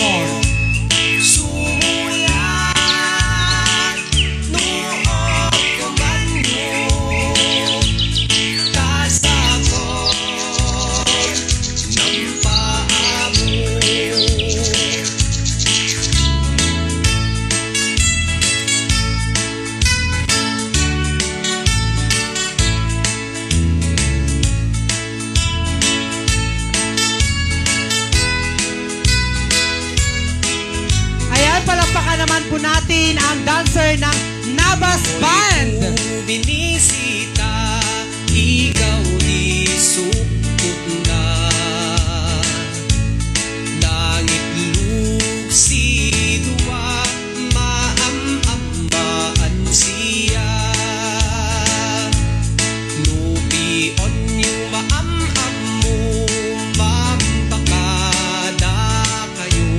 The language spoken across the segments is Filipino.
Come on. Palakpakan naman po natin ang dancer ng Nabas Band. Binisita, ikaw di sukot na. Langit luksi duwa, maam-ambaan siya. Nupion yung maam-am mo, mampakada kayo.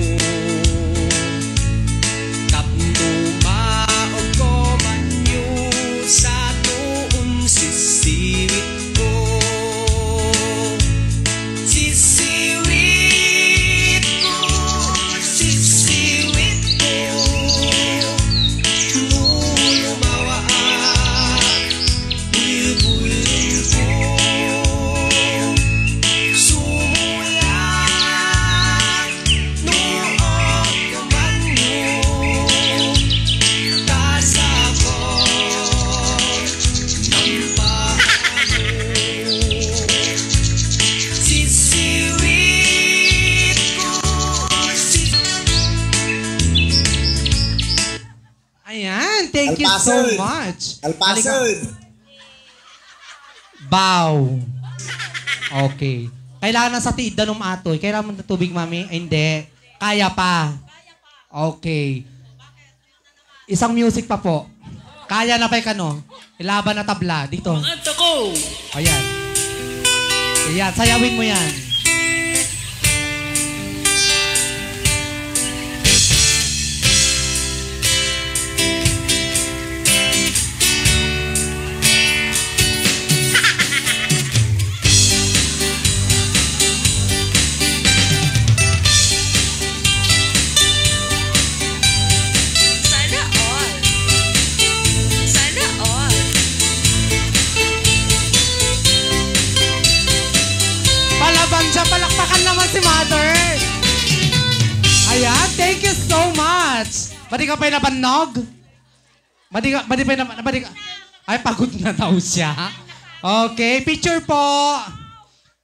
Thank you so much. Alpason. Bow. Okay. Kailangan na sa tiid na lumatoy. Kailangan mo na tubig, mami? Hindi. Kaya pa. Okay. Isang music pa po. Kaya na pa yung kano. Ilaban na tabla. Dito. Ito ko. Ayan. Ayan. Sayawin mo yan. Palakpakan naman si Mother. Ayan, thank you so much. Badi ka pa yung napanog? Badi ka, ay pagod na daw siya. Okay, picture po.